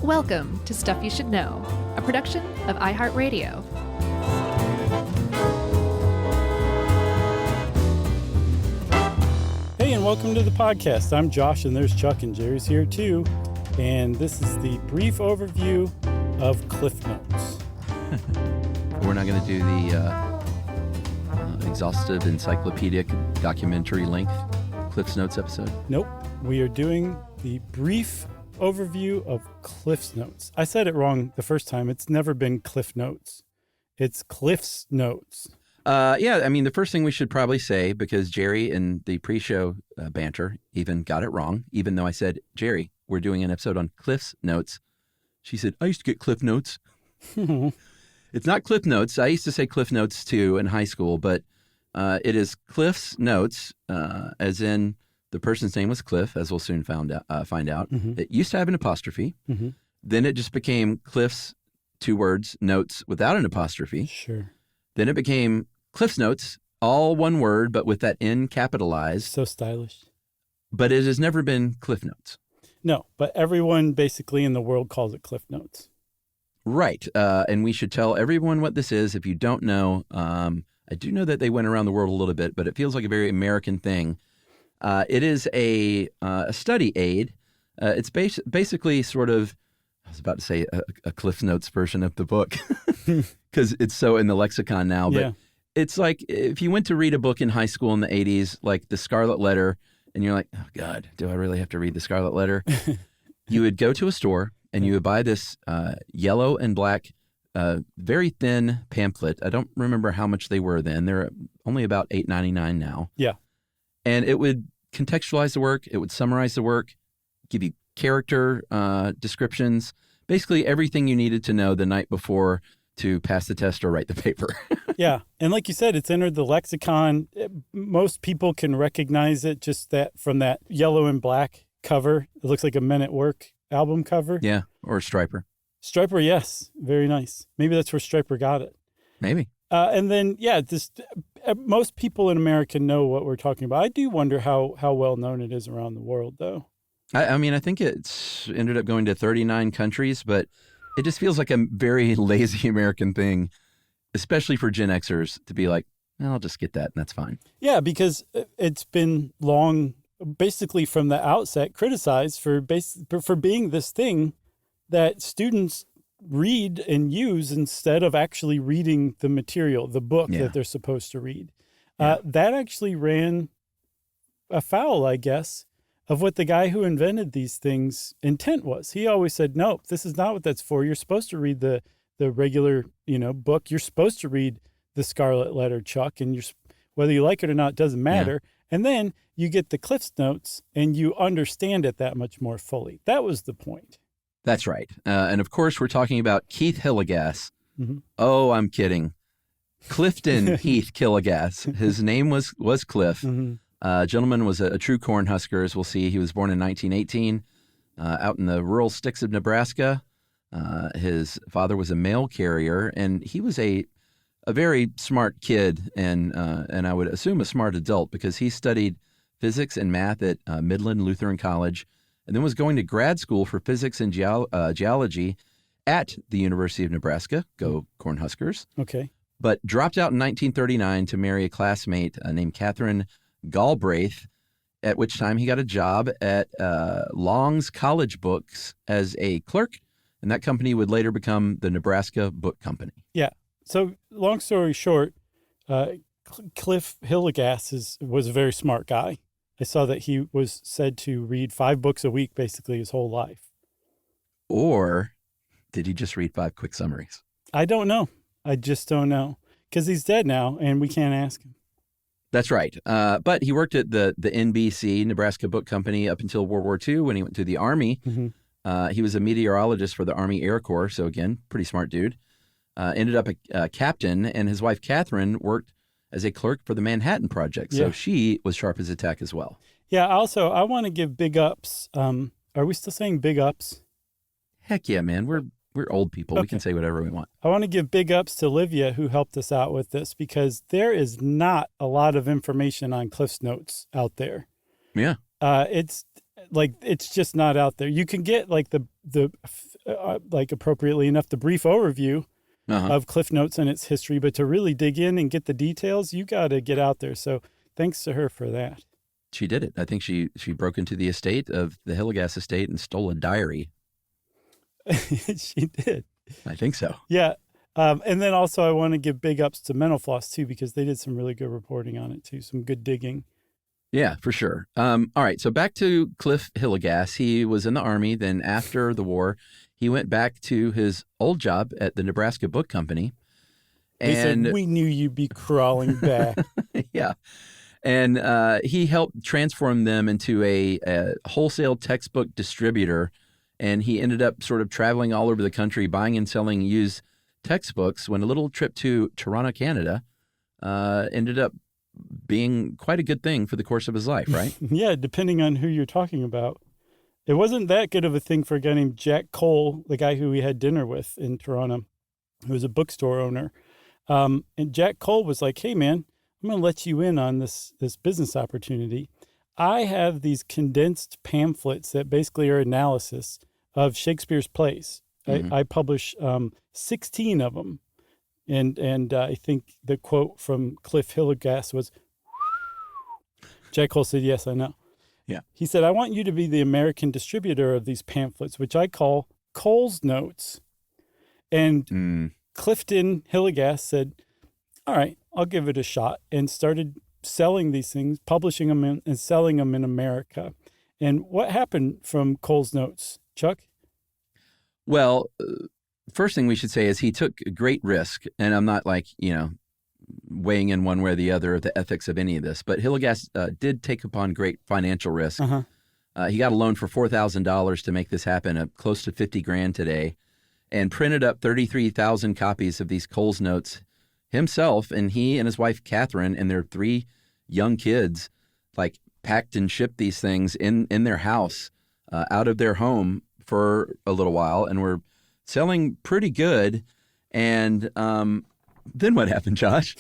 Welcome to Stuff You Should Know, a production of iHeartRadio. Hey, and welcome to the podcast. I'm Josh, and there's Chuck, and Jerry's here too. And this is the brief overview of Cliff Notes. We're not going to do the exhaustive encyclopedic documentary length Cliff Notes episode. Nope. We are doing the brief overview of Cliff's Notes. I said it wrong the first time. It's never been Cliff Notes. It's Cliff's Notes. Yeah, I mean, the first thing we should probably say, because Jerry in the pre-show banter even got it wrong, even though I said, Jerry, we're doing an episode on Cliff's Notes. She said, I used to get Cliff Notes. It's not Cliff Notes. I used to say Cliff Notes too in high school, but it is Cliff's Notes, as in the person's name was Cliff, as we'll soon find out. Mm-hmm. It used to have an apostrophe. Mm-hmm. Then it just became Cliff's, two words, notes without an apostrophe. Sure. Then it became Cliff's Notes, all one word, but with that N capitalized. So stylish. But it has never been Cliff Notes. No, but everyone basically in the world calls it Cliff Notes. Right. And we should tell everyone what this is. If you don't know, I do know that they went around the world a little bit, but it feels like a very American thing. It is a study aid. It's basically sort of, I was about to say a Cliff Notes version of the book because it's so in the lexicon now. But Yeah. It's like if you went to read a book in high school in the 80s, like The Scarlet Letter, and you're like, oh, God, do I really have to read The Scarlet Letter? You would go to a store and you would buy this yellow and black, very thin pamphlet. I don't remember how much they were then. They're only about $8.99 now. Yeah. And it would contextualize the work. It would summarize the work, give you character descriptions, basically everything you needed to know the night before to pass the test or write the paper. Yeah. And like you said, it's entered the lexicon. Most people can recognize it just that from that yellow and black cover. It looks like a Men at Work album cover. Yeah, or Stryper. Stryper, yes. Very nice. Maybe that's where Stryper got it. Maybe. And then, yeah, most people in America know what we're talking about. I do wonder how well known it is around the world, though. I mean, I think it's ended up going to 39 countries, but it just feels like a very lazy American thing, especially for Gen Xers, to be like, I'll just get that and that's fine. Yeah, because it's been long, basically from the outset, criticized for being this thing that students read and use instead of actually reading the material, the book that they're supposed to read. That actually ran afoul, I guess, of what the guy who invented these things intent was. He always said, nope, this is not what that's for. You're supposed to read the regular, book. You're supposed to read the Scarlet Letter, Chuck, and whether you like it or not doesn't matter. Yeah. And then you get the Cliff's Notes and you understand it that much more fully. That was the point. That's right. And of course, we're talking about Keith Hillegas. Mm-hmm. Oh, I'm kidding. Clifton Heath Hillegas. His name was Cliff. Mm-hmm. Gentleman was a true Cornhusker, as we'll see. He was born in 1918 out in the rural sticks of Nebraska. His father was a mail carrier, and he was a very smart kid, and I would assume a smart adult, because he studied physics and math at Midland Lutheran College, and then was going to grad school for physics and geology at the University of Nebraska. Go Cornhuskers. Okay. But dropped out in 1939 to marry a classmate named Catherine Galbraith, at which time he got a job at Long's College Books as a clerk, and that company would later become the Nebraska Book Company. Yeah. So long story short, Cliff Hillegas was a very smart guy. I saw that he was said to read 5 books a week basically his whole life. Or did he just read 5 quick summaries? I don't know. I just don't know, because he's dead now and we can't ask him. That's right. But he worked at the NBC, Nebraska Book Company, up until World War II when he went to the Army. Mm-hmm. He was a meteorologist for the Army Air Corps. So again, pretty smart dude. Ended up a captain, and his wife, Catherine, worked as a clerk for the Manhattan Project. So she was sharp as a tack as well. Yeah. Also, I want to give big ups. Are we still saying big ups? Heck yeah, man. We're old people. Okay. We can say whatever we want. I want to give big ups to Livia, who helped us out with this, because there is not a lot of information on Cliff's Notes out there. Yeah. It's like it's just not out there. You can get like like appropriately enough the brief overview of Cliff Notes and its history, but to really dig in and get the details, you got to get out there. So thanks to her for that. She did it. I think she broke into the estate of the Hillegas estate and stole a diary. She did. I think so. Yeah. And then also I want to give big ups to Mental Floss too, because they did some really good reporting on it too. Some good digging. Yeah, for sure. All right. So back to Cliff Hillegas. He was in the Army. Then after the war, he went back to his old job at the Nebraska Book Company. They said, we knew you'd be crawling back. Yeah. And he helped transform them into a wholesale textbook distributor. And he ended up sort of traveling all over the country, buying and selling used textbooks, when a little trip to Toronto, Canada, ended up being quite a good thing for the course of his life, right? Yeah, depending on who you're talking about. It wasn't that good of a thing for a guy named Jack Cole, the guy who we had dinner with in Toronto, who was a bookstore owner. And Jack Cole was like, hey, man, I'm going to let you in on this business opportunity. I have these condensed pamphlets that basically are analysis of Shakespeare's plays. Mm-hmm. I publish 16 of them. And I think the quote from Cliff Hillegas was, Jack Cole said, yes, I know. Yeah. He said, I want you to be the American distributor of these pamphlets, which I call Cole's Notes. And Clifton Hillegas said, all right, I'll give it a shot, and started selling these things, publishing them and selling them in America. And what happened from Cole's Notes, Chuck? Well, first thing we should say is he took a great risk, and I'm not weighing in one way or the other of the ethics of any of this, but Hillegas did take upon great financial risk. He got a loan for $4,000 to make this happen, close to $50,000 today, and printed up 33,000 copies of these Cole's Notes himself, and he and his wife Catherine and their 3 young kids packed and shipped these things in their house out of their home for a little while, and were selling pretty good. And then what happened, Josh?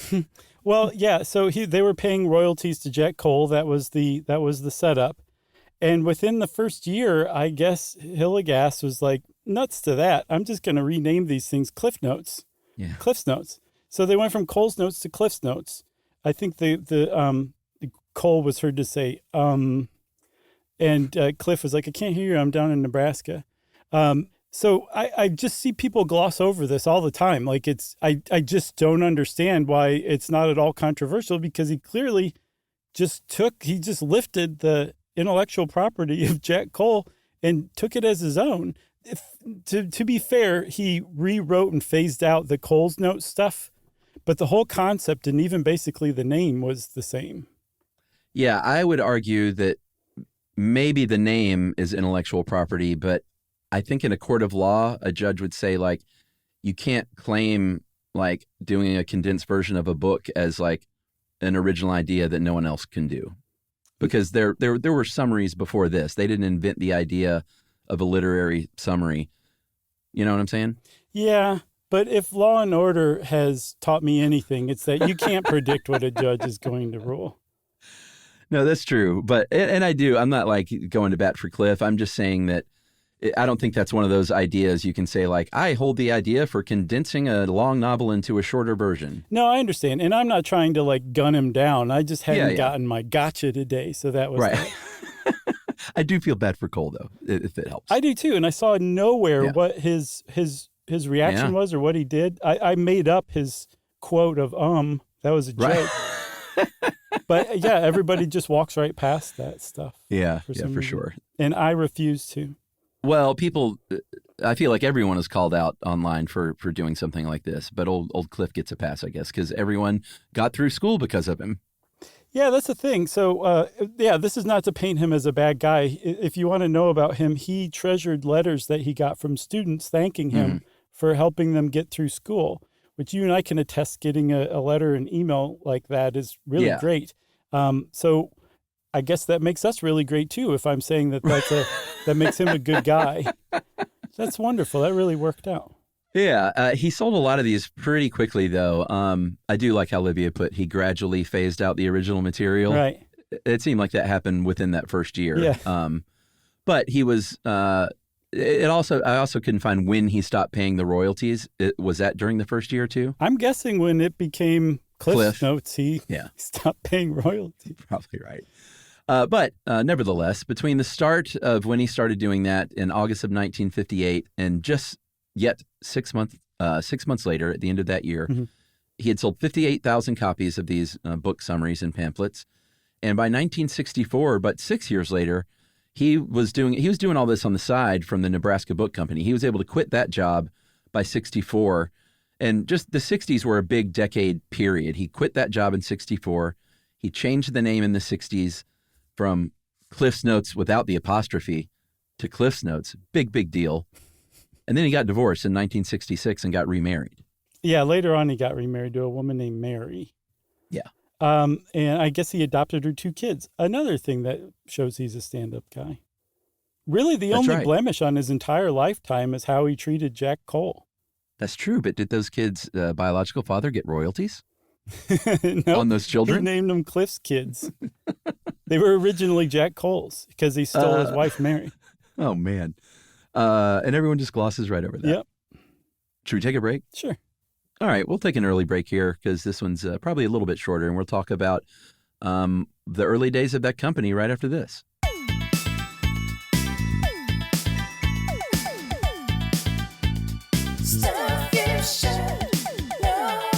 Well, yeah, so they were paying royalties to Jack Cole. That was the setup. And within the first year, I guess Hillegas was like, nuts to that. I'm just going to rename these things Cliff Notes. Yeah. Cliff's Notes. So they went from Cole's Notes to Cliff's Notes. I think the Cole was heard to say, and Cliff was like, I can't hear you. I'm down in Nebraska. So I just see people gloss over this all the time. Like I just don't understand why it's not at all controversial, because he clearly just lifted the intellectual property of Jack Cole and took it as his own. To be fair, he rewrote and phased out the Cole's Notes stuff, but the whole concept and even basically the name was the same. Yeah, I would argue that maybe the name is intellectual property, but I think in a court of law, a judge would say, you can't claim doing a condensed version of a book as an original idea that no one else can do, because there were summaries before this. They didn't invent the idea of a literary summary. You know what I'm saying? Yeah. But if Law and Order has taught me anything, it's that you can't predict what a judge is going to rule. No, that's true. But, and I'm not going to bat for Cliff. I'm just saying that I don't think that's one of those ideas you can say, I hold the idea for condensing a long novel into a shorter version. No, I understand. And I'm not trying to gun him down. I just hadn't gotten my gotcha today. So that was right. I do feel bad for Cole, though, if it helps. I do, too. And I saw nowhere what his reaction was or what he did. I made up his quote of, that was a joke. Right. But yeah, everybody just walks right past that stuff. Yeah, for sure. And I refuse to. Well, I feel like everyone is called out online for doing something like this, but old Cliff gets a pass, I guess, because everyone got through school because of him. Yeah, that's the thing. So, this is not to paint him as a bad guy. If you want to know about him, he treasured letters that he got from students thanking him for helping them get through school, which you and I can attest. Getting a letter and email like that is really great. So I guess that makes us really great too. If I'm saying that that makes him a good guy, that's wonderful. That really worked out. Yeah, he sold a lot of these pretty quickly, though. I do like how Olivia put he gradually phased out the original material. Right. It seemed like that happened within that first year. Yeah. But he was. I also couldn't find when he stopped paying the royalties. Was that during the first year or two? I'm guessing when it became Cliff Notes, he Yeah. stopped paying royalties. Probably right. But nevertheless, between the start of when he started doing that in August of 1958 and just yet 6 months later, at the end of that year, he had sold 58,000 copies of these book summaries and pamphlets. And by 1964, but 6 years later, he was doing all this on the side from the Nebraska Book Company. He was able to quit that job by 64. And just the 60s were a big decade period. He quit that job in 64. He changed the name in the 60s from Cliff's Notes without the apostrophe to Cliff's Notes. Big deal. And then he got divorced in 1966 and got remarried. Yeah, later on he got remarried to a woman named Mary. Yeah. And I guess he adopted her 2 kids. Another thing that shows he's a stand-up guy. Really, the only blemish on his entire lifetime is how he treated Jack Cole. That's true, but did those kids' biological father get royalties Nope, on those children? He named them Cliff's kids. They were originally Jack Cole's because he stole his wife, Mary. Oh, man. And everyone just glosses right over that. Yep. Should we take a break? Sure. All right, we'll take an early break here because this one's probably a little bit shorter, and we'll talk about the early days of that company right after this. Stuff you should know.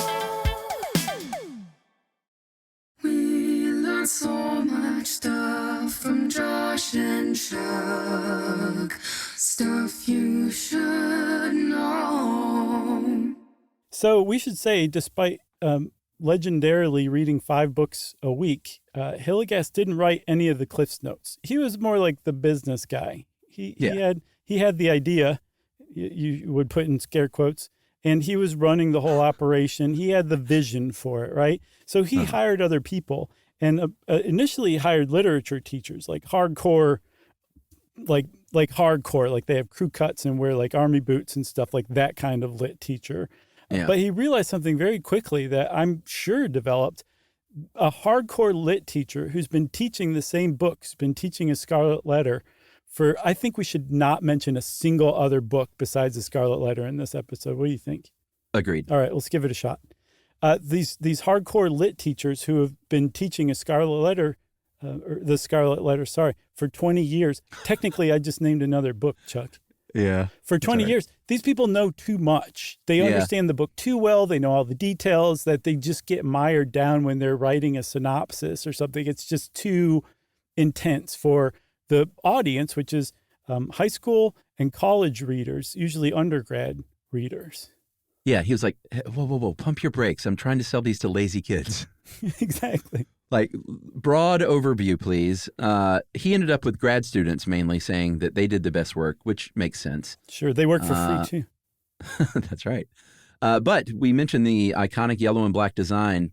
We learned so much stuff from Josh and Chuck. Stuff you should know. So we should say, despite legendarily reading 5 books a week, Hilligas didn't write any of the Cliff's Notes. He was more like the business guy. He had the idea, you would put in scare quotes, and he was running the whole operation. He had the vision for it, right? So he hired other people, and initially he hired literature teachers, like hardcore, like they have crew cuts and wear like army boots and stuff, like that kind of lit teacher. Yeah. But he realized something very quickly that I'm sure developed. A hardcore lit teacher who's been teaching the same books, been teaching a Scarlet Letter for, I think we should not mention a single other book besides the Scarlet Letter in this episode. What do you think? Agreed. All right, let's give it a shot. These hardcore lit teachers who have been teaching a Scarlet Letter, or the Scarlet Letter, for 20 years. Technically, I just named another book, Chuck. Yeah. For 20 years, these people know too much. They understand the book too well. They know all the details that they just get mired down when they're writing a synopsis or something. It's just too intense for the audience, which is high school and college readers, usually undergrad readers. Yeah, he was like, hey, whoa, pump your brakes. I'm trying to sell these to lazy kids. Exactly. Like, broad overview, please. He ended up with grad students mainly saying that they did the best work, which makes sense. Sure, they work for free, too. That's right. But we mentioned the iconic yellow and black design.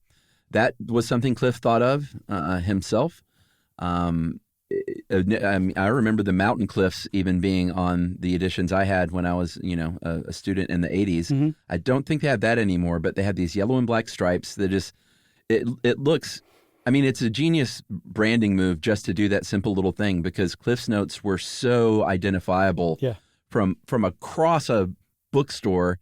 That was something Cliff thought of himself. I remember the Mountain Cliffs even being on the editions I had when I was, a student in the 80s. Mm-hmm. I don't think they have that anymore, but they have these yellow and black stripes that just, it looks, it's a genius branding move just to do that simple little thing because Cliff's Notes were so identifiable from across a bookstore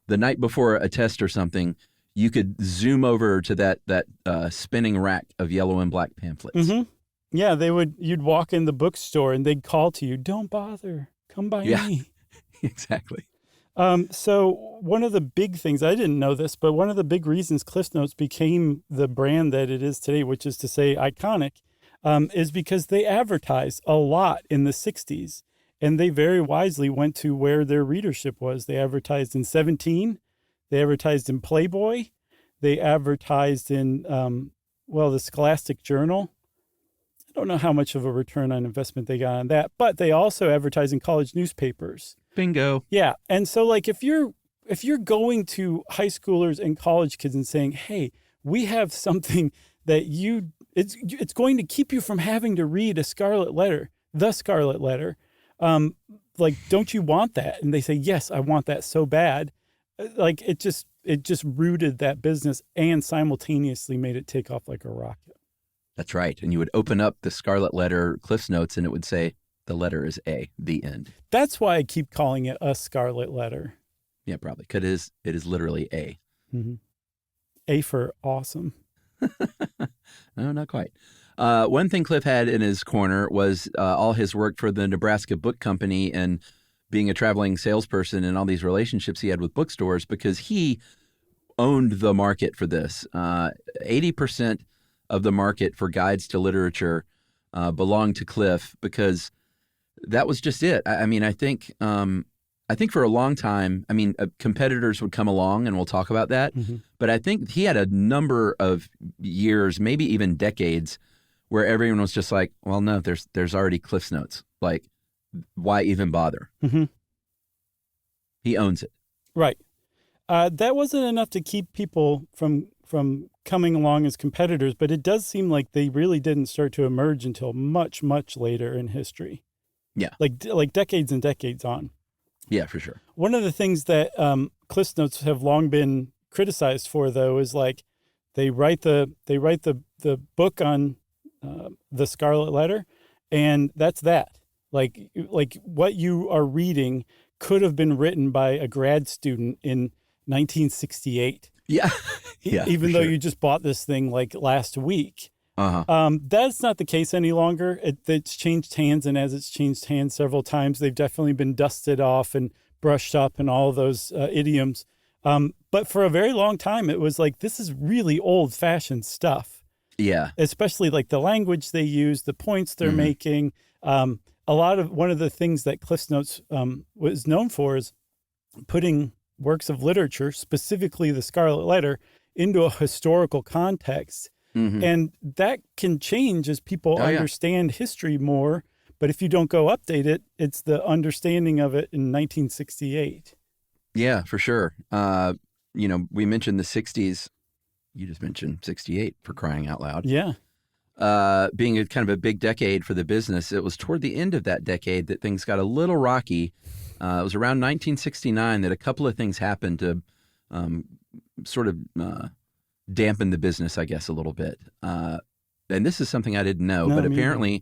the night before a test or something. You could zoom over to that spinning rack of yellow and black pamphlets. Mm-hmm. Yeah, you'd walk in the bookstore and they'd call to you, "Don't bother, come by me." Exactly. So one of the big things, I didn't know this, but one of the big reasons CliffsNotes became the brand that it is today, which is to say iconic, is because they advertised a lot in the 60s. And they very wisely went to where their readership was. They advertised in 17. They advertised in Playboy. They advertised in, the Scholastic Journal. I don't know how much of a return on investment they got on that, but they also advertise in college newspapers. Bingo. Yeah. And so like if you're going to high schoolers and college kids and saying, "Hey, we have something that it's going to keep you from having to read a Scarlet Letter, the Scarlet Letter. Don't you want that?" And they say, "Yes, I want that so bad." Like it just rooted that business and simultaneously made it take off like a rocket. That's right. And you would open up the Scarlet Letter CliffsNotes and it would say, The letter is A, the end. That's why I keep calling it a scarlet letter. Yeah, probably. Because it is literally A. Mm-hmm. A for awesome. No, not quite. One thing Cliff had in his corner was all his work for the Nebraska Book Company and being a traveling salesperson and all these relationships he had with bookstores, because he owned the market for this. 80% of the market for guides to literature belonged to Cliff, because that was just it. I mean, I think for a long time, I mean, competitors would come along, and we'll talk about that. Mm-hmm. But I think he had a number of years, maybe even decades, where everyone was just like, well, no, there's already Cliff's Notes. Like, why even bother? Mm-hmm. He owns it. Right. That wasn't enough to keep people from coming along as competitors, but it does seem like they really didn't start to emerge until much, much later in history. Yeah. Like decades and decades on. Yeah, for sure. One of the things that Cliff's Notes have long been criticized for, though, is like they write the book on the Scarlet Letter, and that's that. Like what you are reading could have been written by a grad student in 1968. Yeah. Yeah. Even though you just bought this thing like last week. Uh-huh. That's not the case any longer. It's changed hands, and as it's changed hands several times, they've definitely been dusted off and brushed up and all of those idioms. But for a very long time, it was like, this is really old-fashioned stuff. Yeah. Especially like the language they use, the points they're making. One of the things that Cliff's Notes was known for is putting works of literature, specifically the Scarlet Letter, into a historical context. Mm-hmm. And that can change as people understand history more. But if you don't go update it, it's the understanding of it in 1968. Yeah, for sure. We mentioned the 60s. You just mentioned 68, for crying out loud. Yeah. Being a kind of a big decade for the business, it was toward the end of that decade that things got a little rocky. It was around 1969 that a couple of things happened to sort of dampen the business, I guess, a little bit. And this is something I didn't know, but apparently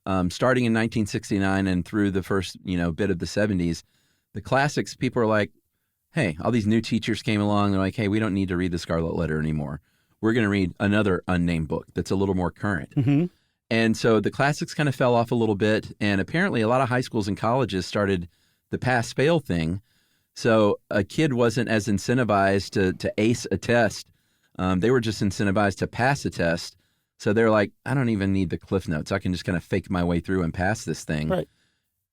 starting in 1969 and through the first, bit of the 70s, the classics, people are like, hey, all these new teachers came along. They're like, hey, we don't need to read the Scarlet Letter anymore. We're going to read another unnamed book that's a little more current. Mm-hmm. And so the classics kind of fell off a little bit. And apparently a lot of high schools and colleges started the pass-fail thing. So a kid wasn't as incentivized to ace a test. They were just incentivized to pass a test. So they're like, I don't even need the Cliff Notes. I can just kind of fake my way through and pass this thing. Right.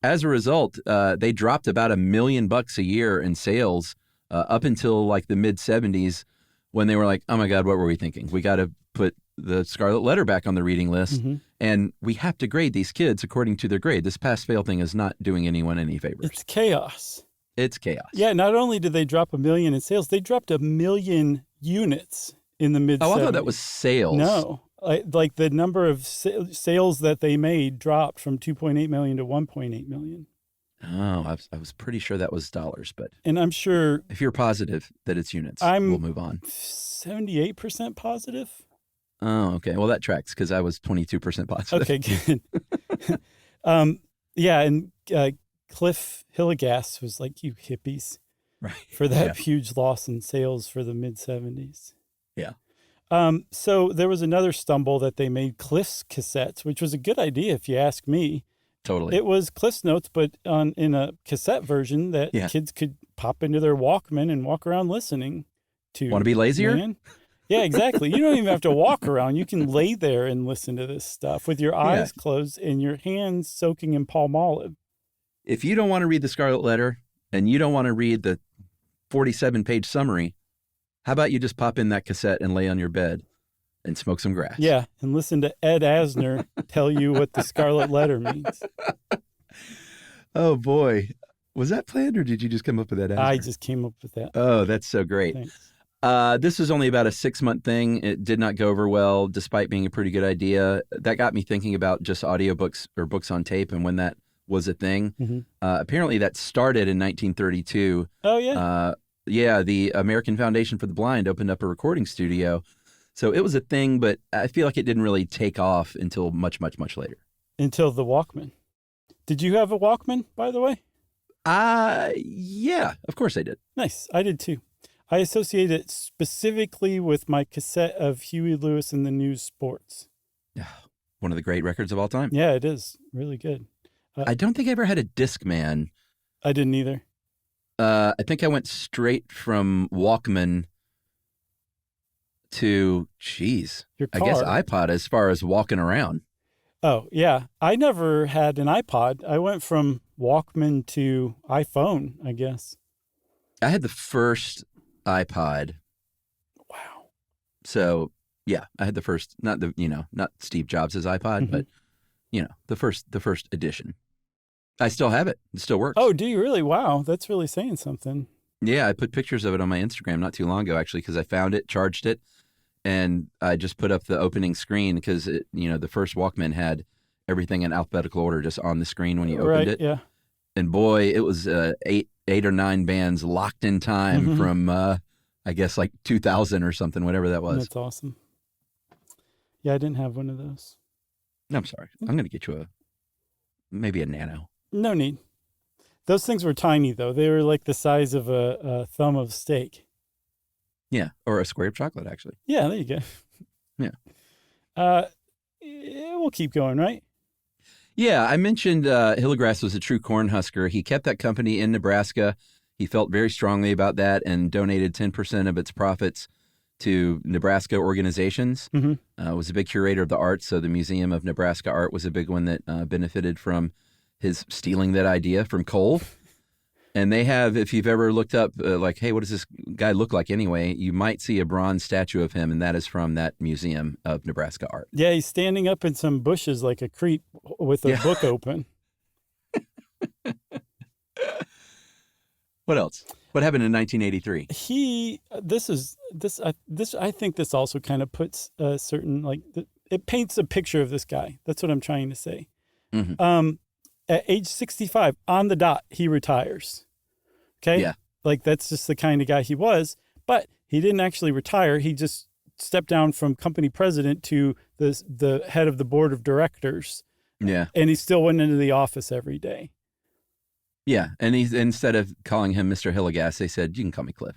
As a result, they dropped about $1 million a year in sales up until like the mid 70s, when they were like, oh my God, what were we thinking? We got to put the Scarlet Letter back on the reading list, and we have to grade these kids according to their grade. This pass-fail thing is not doing anyone any favors. It's chaos. It's chaos. Yeah, not only did they drop $1 million in sales, they dropped 1 million units in the mid-70s. Oh, I thought that was sales. No. Like the number of sales that they made dropped from 2.8 million to 1.8 million. Oh, I was pretty sure that was dollars, but And I'm sure if you're positive that it's units, I'm we'll move on. 78% positive. Oh, okay. Well, that tracks because I was 22% positive. Okay, good. Yeah, and Cliff Hillegas was like, you hippies, Right. for that huge loss in sales for the mid-70s. Yeah. So there was another stumble that they made Cliff's cassettes, which was a good idea if you ask me. Totally. It was Cliff's Notes, but in a cassette version that kids could pop into their Walkman and walk around listening to. Want to be lazier? Man. Yeah, exactly. You don't even have to walk around. You can lay there and listen to this stuff with your eyes closed and your hands soaking in Palmolive. If you don't want to read the Scarlet Letter and you don't want to read the 47-page summary, how about you just pop in that cassette and lay on your bed and smoke some grass? Yeah, and listen to Ed Asner tell you what the Scarlet Letter means. Oh, boy. Was that planned or did you just come up with that answer? I just came up with that. Oh, that's so great. Thanks. This was only about a 6-month thing. It did not go over well, despite being a pretty good idea. That got me thinking about just audiobooks or books on tape and when that was a thing. Mm-hmm. Apparently that started in 1932. Oh, yeah. Yeah, the American Foundation for the Blind opened up a recording studio. So it was a thing, but I feel like it didn't really take off until much, much, much later. Until the Walkman. Did you have a Walkman, by the way? Yeah, of course I did. Nice. I did too. I associate it specifically with my cassette of Huey Lewis and the News Sports. One of the great records of all time. Yeah, it is. Really good. I don't think I ever had a Discman. I didn't either. I think I went straight from Walkman to, Your I car. guess iPod as far as walking around. Oh, yeah. I never had an iPod. I went from Walkman to iPhone, I guess. I had the first iPod. Wow. So, yeah, I had the first, not Steve Jobs' iPod, but, the first edition. I still have it. It still works. Oh, do you really? Wow. That's really saying something. Yeah, I put pictures of it on my Instagram not too long ago, actually, because I found it, charged it, and I just put up the opening screen because, the first Walkman had everything in alphabetical order just on the screen when you opened it. Yeah. And boy, it was eight or nine bands locked in time from, I guess, like 2000 or something, whatever that was. That's awesome. Yeah, I didn't have one of those. I'm sorry. I'm going to get you maybe a Nano. No need. Those things were tiny, though. They were like the size of a thumb of steak. Yeah, or a square of chocolate, actually. Yeah, there you go. Yeah. We'll keep going, right? Yeah, I mentioned Hillegrass was a true Cornhusker. He kept that company in Nebraska. He felt very strongly about that and donated 10% of its profits to Nebraska organizations. Was a big curator of the arts, so the Museum of Nebraska Art was a big one that benefited from his stealing that idea from Cole. And they have, if you've ever looked up, hey, what does this guy look like anyway? You might see a bronze statue of him, and that is from that Museum of Nebraska Art. Yeah, he's standing up in some bushes like a creep with a book open. What else? What happened in 1983? I think this also kind of puts a certain, it paints a picture of this guy. That's what I'm trying to say. At age 65, on the dot, he retires. Okay? Yeah. That's just the kind of guy he was. But he didn't actually retire. He just stepped down from company president to the head of the board of directors. Yeah. And he still went into the office every day. Yeah. And instead of calling him Mr. Hillegas, they said, you can call me Cliff.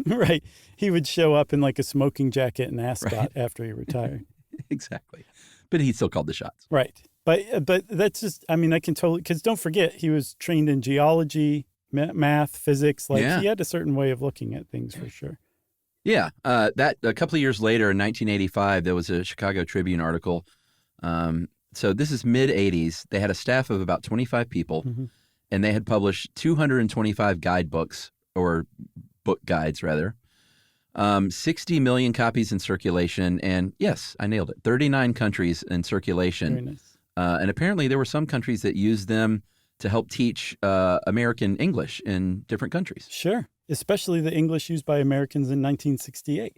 Right. He would show up in a smoking jacket and ascot after he retired. Exactly. But he still called the shots. Right. But that's just, I can totally, because don't forget, he was trained in geology, math, physics. He had a certain way of looking at things for sure. Yeah. That a couple of years later in 1985, there was a Chicago Tribune article. So this is mid-'80s. They had a staff of about 25 people, and they had published 225 guidebooks, or book guides, rather. 60 million copies in circulation, and yes, I nailed it, 39 countries in circulation. Very nice. And apparently there were some countries that used them to help teach American English in different countries. Sure. Especially the English used by Americans in 1968.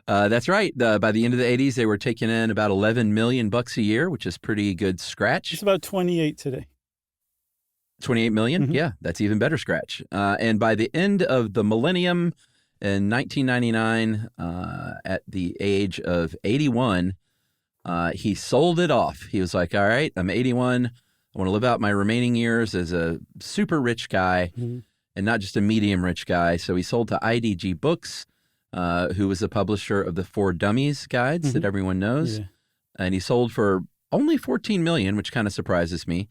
That's right. By the end of the 80s, they were taking in about $11 million a year, which is pretty good scratch. It's about 28 today. 28 million? Yeah, that's even better scratch. And by the end of the millennium in 1999, at the age of 81, he sold it off. He was like, all right, I'm 81. I want to live out my remaining years as a super rich guy and not just a medium rich guy. So he sold to IDG Books, who was the publisher of the For Dummies guides that everyone knows. Yeah. And he sold for only $14 million, which kind of surprises me.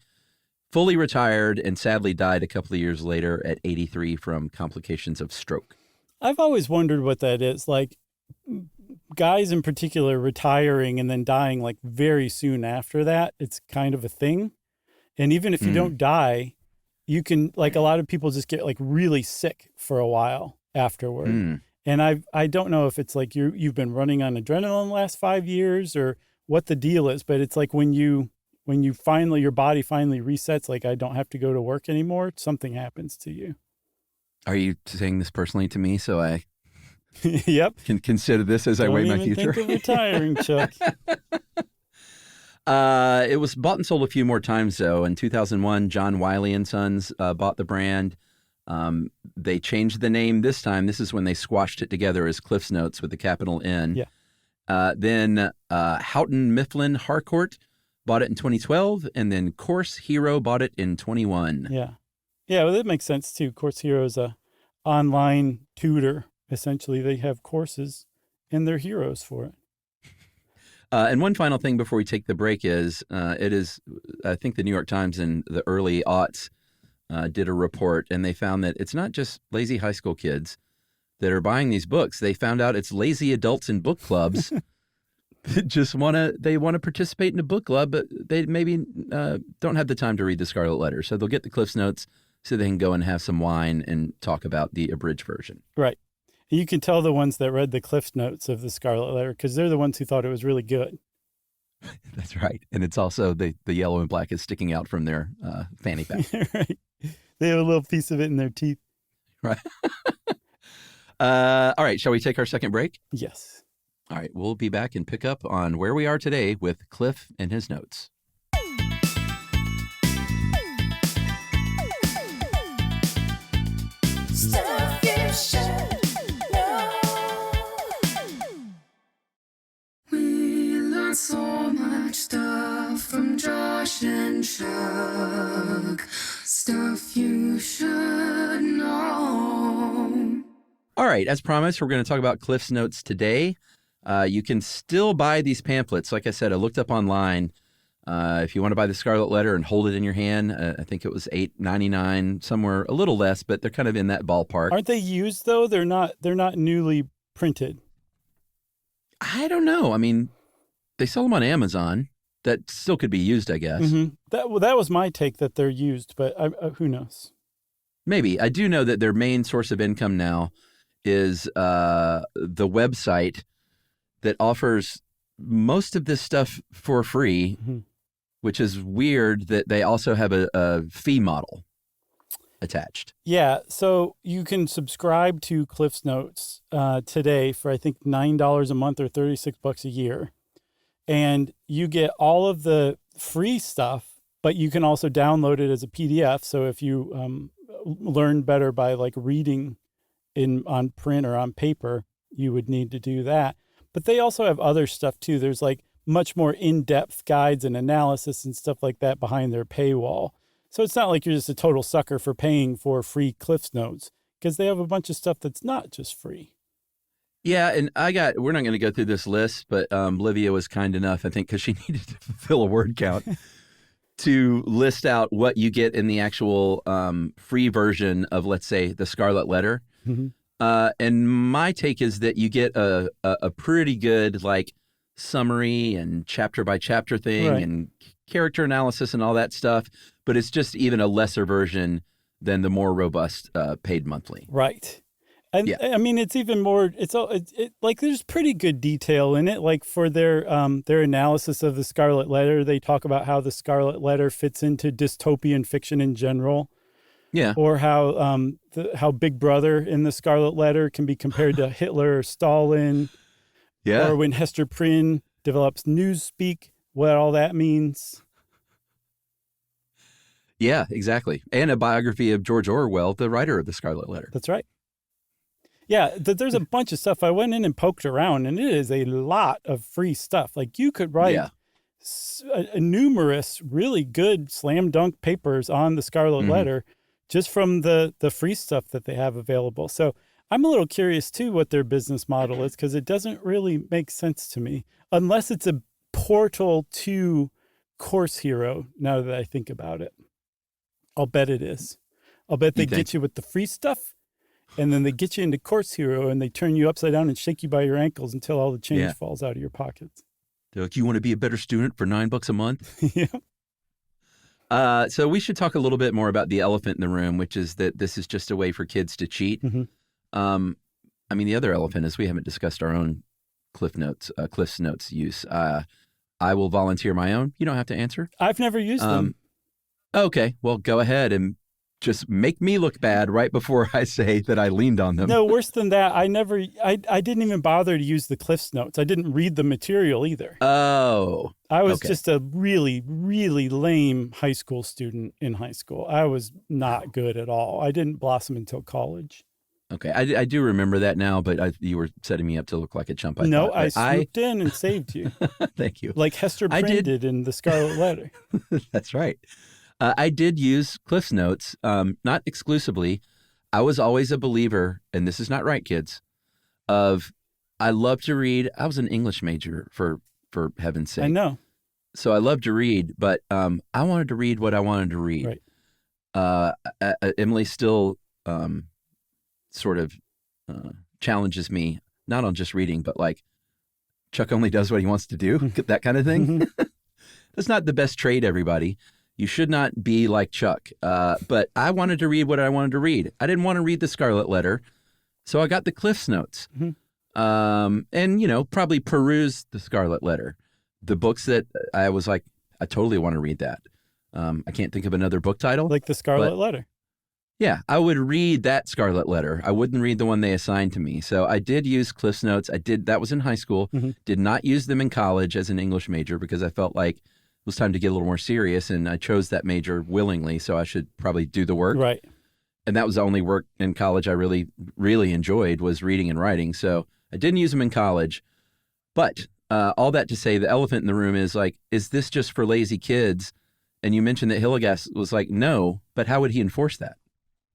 Fully retired and sadly died a couple of years later at 83 from complications of stroke. I've always wondered what that is. Guys in particular retiring and then dying very soon after that, it's kind of a thing. And even if you don't die, you can, a lot of people just get really sick for a while afterward. And I don't know if it's you've been running on adrenaline the last 5 years or what the deal is, but it's when you finally, your body finally resets, I don't have to go to work anymore, something happens to you. Are you saying this personally to me so I Yep. can consider this as I weigh my future? Think of retiring, Chuck. It was bought and sold a few more times, though. In 2001, John Wiley and Sons bought the brand. They changed the name this time. This is when they squashed it together as Cliff's Notes with the capital N. Yeah. Then Houghton Mifflin Harcourt bought it in 2012, and then Course Hero bought it in 21. Yeah. Yeah, well, that makes sense too. Course Hero is a online tutor. Essentially, they have courses and they're heroes for it. And one final thing before we take the break is, I think the New York Times in the early aughts did a report, and they found that it's not just lazy high school kids that are buying these books. They found out it's lazy adults in book clubs that just want to participate in a book club, but they maybe don't have the time to read the Scarlet Letter. So they'll get the Cliff's Notes so they can go and have some wine and talk about the abridged version. Right. You can tell the ones that read the Cliff's Notes of the Scarlet Letter because they're the ones who thought it was really good. That's right. And it's also the yellow and black is sticking out from their fanny pack. Right. They have a little piece of it in their teeth. Right. All right. Shall we take our second break? Yes. All right. We'll be back and pick up on where we are today with Cliff and his notes. Stuff you should know. We learned so much stuff from Josh and Chuck. Stuff you should know. All right. As promised, we're going to talk about Cliff's Notes today. You can still buy these pamphlets. Like I said, I looked up online. If you want to buy the Scarlet Letter and hold it in your hand, I think it was $8.99, somewhere a little less, but they're kind of in that ballpark. Aren't they used though? They're not newly printed. I don't know. I mean, they sell them on Amazon. That still could be used, I guess. Mm-hmm. That was my take that they're used, but who knows? Maybe. I do know that their main source of income now is the website that offers most of this stuff for free, which is weird that they also have a fee model attached. Yeah, so you can subscribe to Cliff's Notes today for I think $9 a month or $36 a year. And you get all of the free stuff, but you can also download it as a PDF. So if you learn better by like reading on print or on paper, you would need to do that. But they also have other stuff too. There's like much more in-depth guides and analysis and stuff like that behind their paywall. So it's not like you're just a total sucker for paying for free Cliff's Notes because they have a bunch of stuff that's not just free. Yeah, and we're not going to go through this list, but Livia was kind enough, I think, because she needed to fulfill a word count, to list out what you get in the actual free version of, let's say, the Scarlet Letter. Mm-hmm. And my take is that you get a pretty good like summary and chapter by chapter thing Right. and character analysis and all that stuff, but it's just even a lesser version than the more robust paid monthly. Right. And Yeah. I mean, it's even more, like there's pretty good detail in it. Like for their analysis of the Scarlet Letter, they talk about how the Scarlet Letter fits into dystopian fiction in general. Yeah. Or how Big Brother in the Scarlet Letter can be compared to Hitler or Stalin. Yeah. Or when Hester Prynne develops Newspeak, what all that means. Yeah, exactly. And a biography of George Orwell, the writer of the Scarlet Letter. That's right. Yeah, there's a bunch of stuff. I went in and poked around, and it is a lot of free stuff. Like you could write Yeah. numerous really good slam dunk papers on the Scarlet Mhm. Letter just from the free stuff that they have available. So I'm a little curious too what their business model is because it doesn't really make sense to me unless it's a portal to Course Hero. Now that I think about it, I'll bet it is. I'll bet they You think? get you with the free stuff. And then they get you into Course Hero and they turn you upside down and shake you by your ankles until all the change Yeah. falls out of your pockets. They're like, you want to be a better student for $9 a month? Yeah. So we should talk a little bit more about the elephant in the room, which is that this is just a way for kids to cheat. Mhm. I mean, the other elephant is we haven't discussed our own Cliff's Notes use. I will volunteer my own. You don't have to answer. I've never used them. Okay, well, go ahead and just make me look bad right before I say that I leaned on them. No, worse than that, I didn't even bother to use the Cliff's Notes. I didn't read the material either. Oh, I was okay. just a really, really lame high school student in high school. I was not good at all. I didn't blossom until college. Okay, I do remember that now, but you were setting me up to look like a chump. No, thought. I But swooped in and saved you, thank you. like Hester I Prynne did. did in The Scarlet Letter. That's right. I did use Cliff's Notes, not exclusively. I was always a believer, and this is not right, kids, of I love to read. I was an English major for heaven's sake. I know. So I love to read, but I wanted to read what I wanted to read. Right. Emily still sort of challenges me, not on just reading, but like Chuck only does what he wants to do, that kind of thing. That's not the best trait, everybody. You should not be like Chuck. But I wanted to read what I wanted to read. I didn't want to read the Scarlet Letter, so I got the Cliff's Notes. And, probably perused the Scarlet Letter. The books that I was like, I totally want to read that. I can't think of another book title. Like The Scarlet But- Letter. Yeah, I would read that Scarlet Letter. I wouldn't read the one they assigned to me. So I did use Cliff's Notes. That was in high school. Did not use them in college as an English major because I felt like it was time to get a little more serious, and I chose that major willingly, so I should probably do the work. Right. And that was the only work in college I really, really enjoyed was reading and writing. So I didn't use them in college. But all that to say, the elephant in the room is like, is this just for lazy kids? And you mentioned that Hillegas was like, no, but how would he enforce that?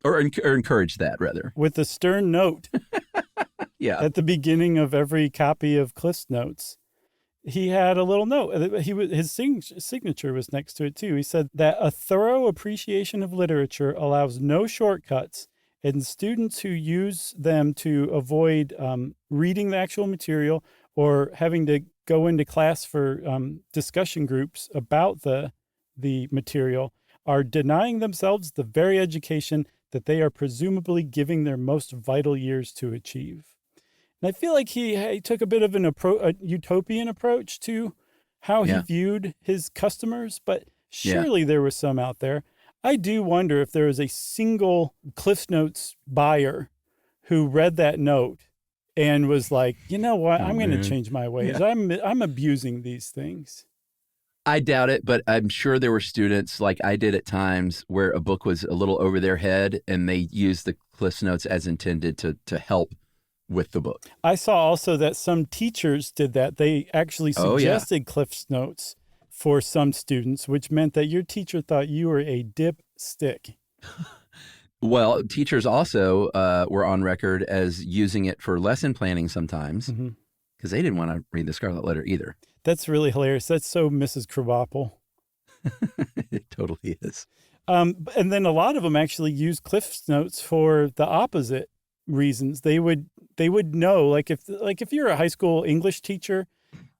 Or encourage that, rather. With a stern note Yeah. at the beginning of every copy of Cliff's Notes, he had a little note. His signature was next to it, too. He said that a thorough appreciation of literature allows no shortcuts, and students who use them to avoid reading the actual material or having to go into class for discussion groups about the material are denying themselves the very education that they are presumably giving their most vital years to achieve. And I feel like he took a bit of a utopian approach to how he viewed his customers, but surely there was some out there. I do wonder if there was a single Cliff's Notes buyer who read that note and was like, you know what, I'm going to change my ways. Yeah. I'm abusing these things. I doubt it, but I'm sure there were students like I did at times where a book was a little over their head and they used the Cliff's Notes as intended to help with the book. I saw also that some teachers did that. They actually suggested Cliff's Notes for some students, which meant that your teacher thought you were a dipstick. Well, teachers also were on record as using it for lesson planning sometimes because they didn't want to read the Scarlet Letter either. That's really hilarious. That's so Mrs. Krabappel. It totally is. And then a lot of them actually use Cliff's Notes for the opposite reasons. They would know, like if you're a high school English teacher,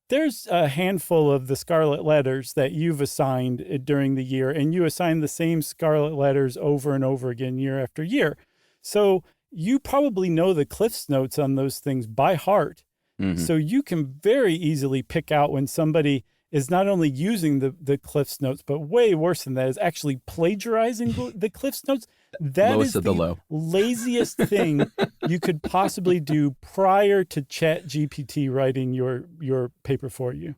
there's a handful of the Scarlet Letters that you've assigned during the year, and you assign the same Scarlet Letters over and over again year after year. So you probably know the Cliff's Notes on those things by heart. So you can very easily pick out when somebody is not only using the Cliff's Notes, but way worse than that, is actually plagiarizing the Cliff's Notes. That Lowest is of the low. laziest thing you could possibly do prior to ChatGPT writing your paper for you.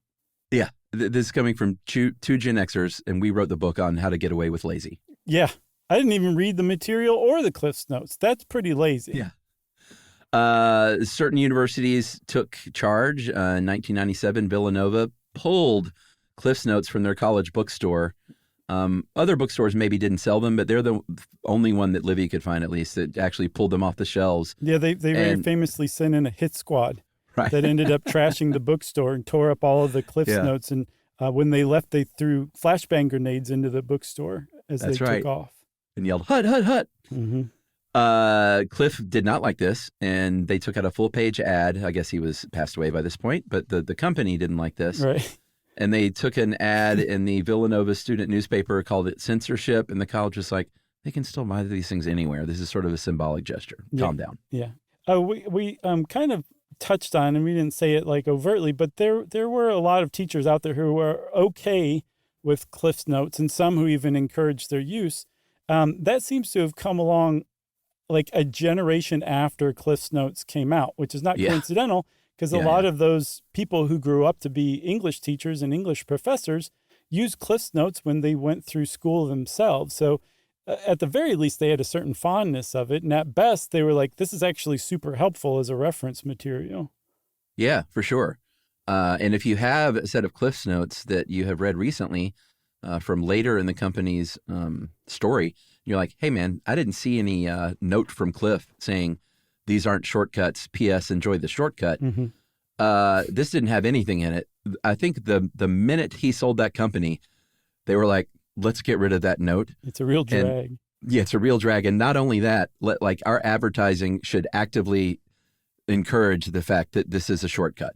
Yeah. This is coming from two Gen Xers, and we wrote the book on how to get away with lazy. Yeah. I didn't even read the material or the Cliff's Notes. That's pretty lazy. Yeah. Certain universities took charge. In 1997, Villanova pulled Cliff's Notes from their college bookstore. Other bookstores maybe didn't sell them, but they're the only one that Livy could find, at least, that actually pulled them off the shelves. Yeah, they very famously sent in a hit squad Right. that ended up trashing the bookstore and tore up all of the Cliff's Notes. And when they left, they threw flashbang grenades into the bookstore as That's they right. took off. And yelled, "Hut, hut, hut." Mm-hmm. Cliff did not like this, and they took out a full-page ad. I guess he was passed away by this point, but the company didn't like this. Right. And they took an ad in the Villanova student newspaper, called it censorship, and the college was like, they can still buy these things anywhere. This is sort of a symbolic gesture. Calm down. Yeah. We kind of touched on, and we didn't say it like overtly, but there were a lot of teachers out there who were okay with Cliff's Notes, and some who even encouraged their use. That seems to have come along like a generation after Cliff's Notes came out, which is not coincidental, because a lot of those people who grew up to be English teachers and English professors used Cliff's Notes when they went through school themselves. So at the very least, they had a certain fondness of it. And at best, they were like, this is actually super helpful as a reference material. Yeah, for sure. And if you have a set of Cliff's Notes that you have read recently from later in the company's story, you're like, hey, man, I didn't see any note from Cliff saying these aren't shortcuts. P.S. Enjoy the shortcut. Mm-hmm. This didn't have anything in it. I think the minute he sold that company, they were like, let's get rid of that note. It's a real drag. And, yeah, it's a real drag. And not only that, like our advertising should actively encourage the fact that this is a shortcut.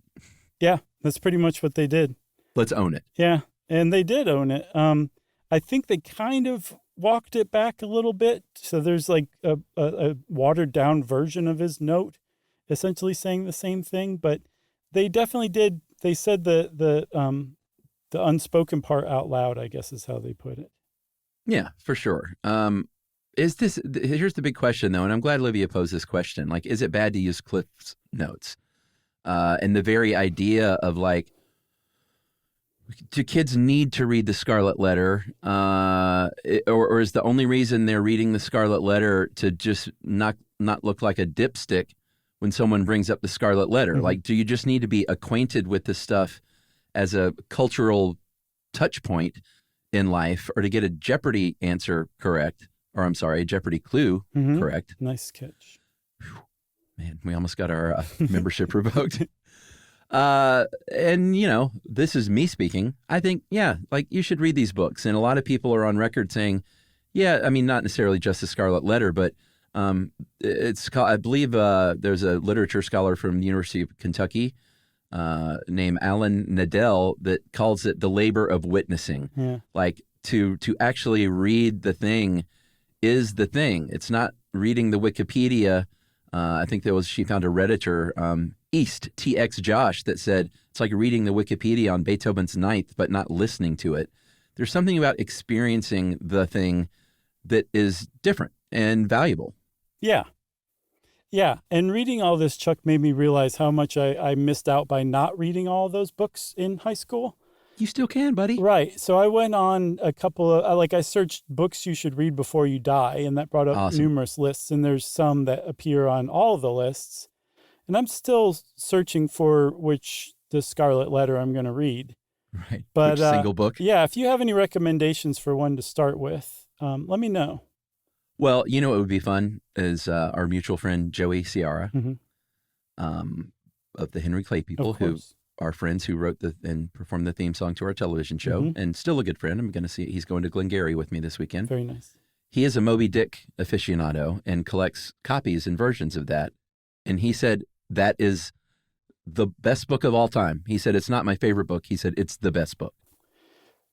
Yeah, that's pretty much what they did. Let's own it. Yeah, and they did own it. I think they kind of walked it back a little bit. So there's like a watered down version of his note essentially saying the same thing, but they definitely did. They said the unspoken part out loud, I guess is how they put it. Yeah, for sure. Here's the big question though, and I'm glad Olivia posed this question. Like, is it bad to use Cliff's Notes? And the very idea of like, do kids need to read the Scarlet Letter? Or is the only reason they're reading the Scarlet Letter to just not look like a dipstick when someone brings up the Scarlet Letter? Mm-hmm. Like, do you just need to be acquainted with this stuff as a cultural touch point in life, or to get a Jeopardy answer correct, or I'm sorry, a Jeopardy clue Mm-hmm. correct? Nice catch. Man, we almost got our membership revoked. And, you know, this is me speaking. I think, yeah, like you should read these books. And a lot of people are on record saying, yeah, I mean, not necessarily just the Scarlet Letter, but I believe there's a literature scholar from the University of Kentucky named Alan Nadell that calls it the labor of witnessing. Yeah. Like to actually read the thing is the thing. It's not reading the Wikipedia. I think she found a Redditor, East, TX Josh, that said it's like reading the Wikipedia on Beethoven's Ninth, but not listening to it. There's something about experiencing the thing that is different and valuable. Yeah. Yeah. And reading all this, Chuck, made me realize how much I missed out by not reading all those books in high school. You still can, buddy. Right. So I went on a couple of, I searched books you should read before you die, and that brought up Awesome. numerous lists. And there's some that appear on all of the lists. And I'm still searching for the Scarlet Letter I'm going to read. Right. But which single book? Yeah. If you have any recommendations for one to start with, let me know. Well, you know what would be fun is our mutual friend Joey Ciara Mhm. of the Henry Clay People, Of who course. are friends who wrote and performed the theme song to our television show, Mhm. and still a good friend. I'm going to see he's going to Glengarry with me this weekend. Very nice. He is a Moby Dick aficionado and collects copies and versions of that. And he said that is the best book of all time. He said it's not my favorite book. He said it's the best book.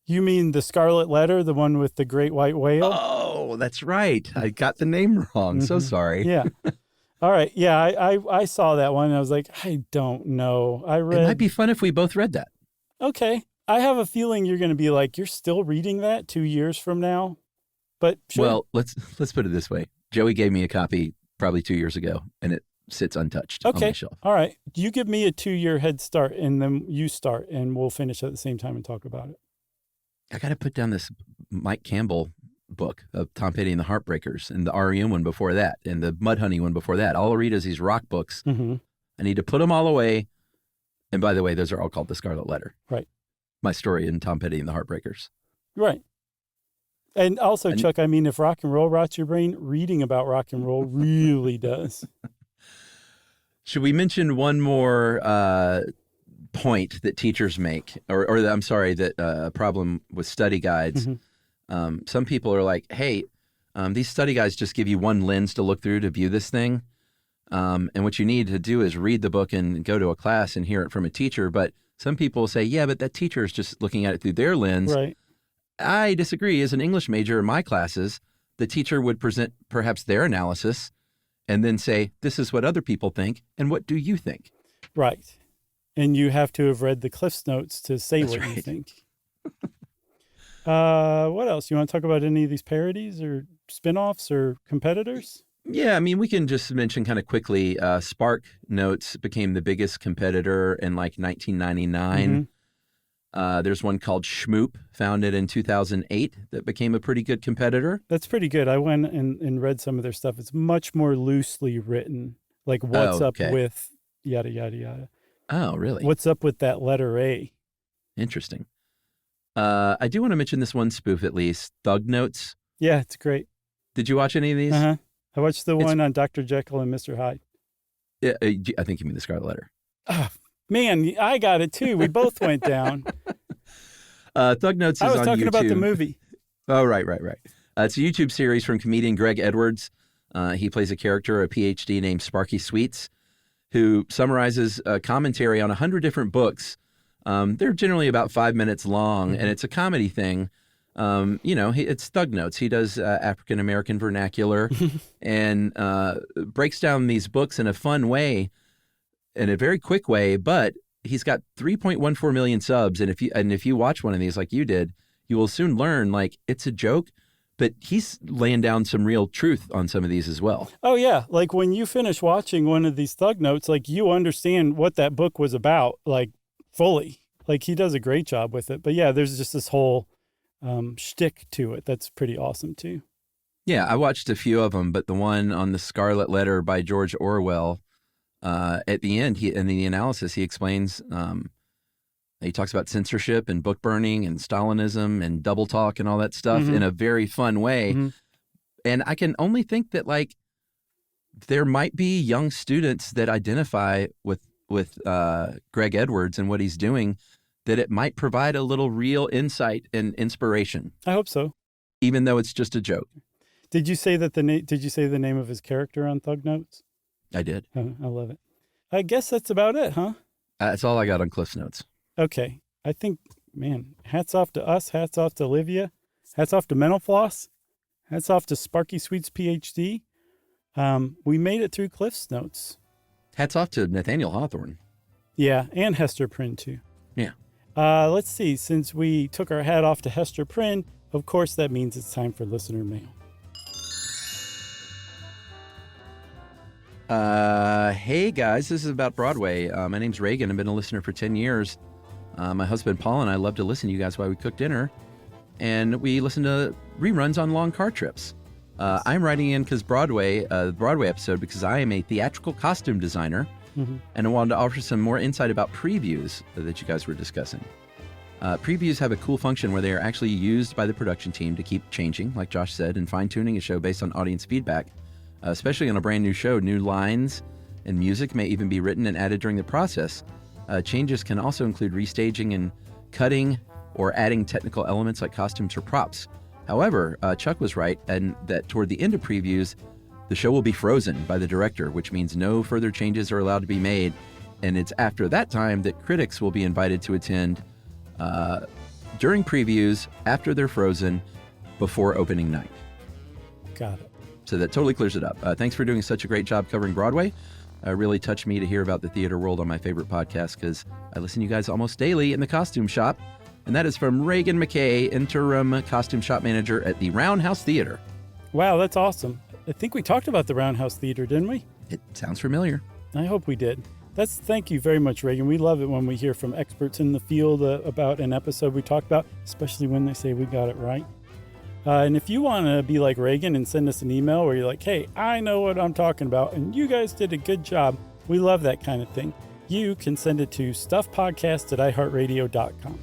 You mean the Scarlet Letter, the one with the great white whale? Oh, that's right. I got the name wrong. So Mhm. sorry. Yeah. All right. Yeah, I saw that one. And I was like, I don't know. I It read. might be fun if we both read that. Okay. I have a feeling you're going to be like, you're still reading that 2 years from now. But sure. Well, let's put it this way. Joey gave me a copy probably 2 years ago, and it sits untouched on my Okay. shelf. All right. You give me a 2-year head start, and then you start, and we'll finish at the same time and talk about it. I got to put down this Mike Campbell book of Tom Petty and the Heartbreakers, and the REM one before that, and the Mudhoney one before that. All I read is these rock books. Mm-hmm. I need to put them all away. And by the way, those are all called The Scarlet Letter. Right. My story in Tom Petty and the Heartbreakers. Right. And also, Chuck, I mean, if rock and roll rots your brain, reading about rock and roll really does. Should we mention one more point that teachers make, or I'm sorry, that a problem with study guides? Mhm. Some people are like, hey, these study guides just give you one lens to look through to view this thing. And what you need to do is read the book and go to a class and hear it from a teacher. But some people say, yeah, but that teacher is just looking at it through their lens. Right. I disagree. As an English major in my classes, the teacher would present perhaps their analysis and then say, this is what other people think. And what do you think? Right. And you have to have read the Cliff's Notes to say That's what you right. think. What else? You want to talk about any of these parodies or spinoffs or competitors? Yeah, I mean, we can just mention kind of quickly, Spark Notes became the biggest competitor in like 1999. There's one called Shmoop, founded in 2008, that became a pretty good competitor. That's pretty good. I went and read some of their stuff. It's much more loosely written. Like, what's up with yada, yada, yada. Oh, really? What's up with that letter A? Interesting. I do want to mention this one spoof, at least, Thug Notes. Yeah, it's great. Did you watch any of these? Uh-huh. I watched the one on Dr. Jekyll and Mr. Hyde. Yeah, I think you mean the Scarlet Letter. Oh, man, I got it too. We both went down. Thug Notes is on YouTube. I was talking about the movie. Oh, right. It's a YouTube series from comedian Greg Edwards. He plays a character, a PhD named Sparky Sweets, who summarizes a commentary on 100 different books. They're generally about 5 minutes long, and it's a comedy thing. It's Thug Notes. He does African-American vernacular and breaks down these books in a fun way, in a very quick way, but he's got 3.14 million subs. And if you watch one of these like you did, you will soon learn, like, it's a joke, but he's laying down some real truth on some of these as well. Oh, yeah. Like, when you finish watching one of these Thug Notes, like, you understand what that book was about, like, fully. Like, he does a great job with it. But yeah, there's just this whole shtick to it that's pretty awesome too. Yeah, I watched a few of them, but the one on the Scarlet Letter by George Orwell, at the end, in the analysis, he explains, he talks about censorship and book burning and Stalinism and double talk and all that stuff in a very fun way. Mm-hmm. And I can only think that, like, there might be young students that identify with Greg Edwards and what he's doing, that it might provide a little real insight and inspiration. I hope so. Even though it's just a joke. Did you say that did you say the name of his character on Thug Notes? I did. I love it. I guess that's about it, huh? That's all I got on Cliff's Notes. Okay. I think, man, hats off to us. Hats off to Olivia. Hats off to Mental Floss. Hats off to Sparky Sweets, PhD. We made it through Cliff's Notes. Hats off to Nathaniel Hawthorne. Yeah, and Hester Prynne, too. Yeah. Let's see. Since we took our hat off to Hester Prynne, of course that means it's time for listener mail. Hey, guys. This is about Broadway. My name's Reagan. I've been a listener for 10 years. My husband, Paul, and I love to listen to you guys while we cook dinner. And we listen to reruns on long car trips. I'm writing in the Broadway episode because I am a theatrical costume designer. And I wanted to offer some more insight about previews that you guys were discussing. Previews have a cool function where they are actually used by the production team to keep changing, like Josh said, and fine-tuning a show based on audience feedback. Especially on a brand new show, new lines and music may even be written and added during the process. Changes can also include restaging and cutting or adding technical elements like costumes or props. However, Chuck was right, and that toward the end of previews, the show will be frozen by the director, which means no further changes are allowed to be made. And it's after that time that critics will be invited to attend during previews, after they're frozen, before opening night. Got it. So that totally clears it up. Thanks for doing such a great job covering Broadway. Really touched me to hear about the theater world on my favorite podcast, because I listen to you guys almost daily in the costume shop. And that is from Reagan McKay, interim costume shop manager at the Roundhouse Theater. Wow, that's awesome. I think we talked about the Roundhouse Theater, didn't we? It sounds familiar. I hope we did. Thank you very much, Reagan. We love it when we hear from experts in the field about an episode we talked about, especially when they say we got it right. And if you want to be like Reagan and send us an email where you're like, hey, I know what I'm talking about, and you guys did a good job, we love that kind of thing. You can send it to stuffpodcast@iheartradio.com.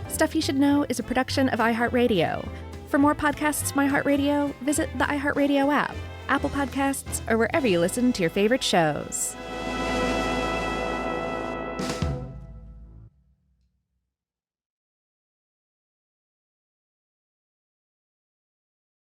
Stuff You Should Know is a production of iHeartRadio. For more podcasts from iHeartRadio, visit the iHeartRadio app, Apple Podcasts, or wherever you listen to your favorite shows.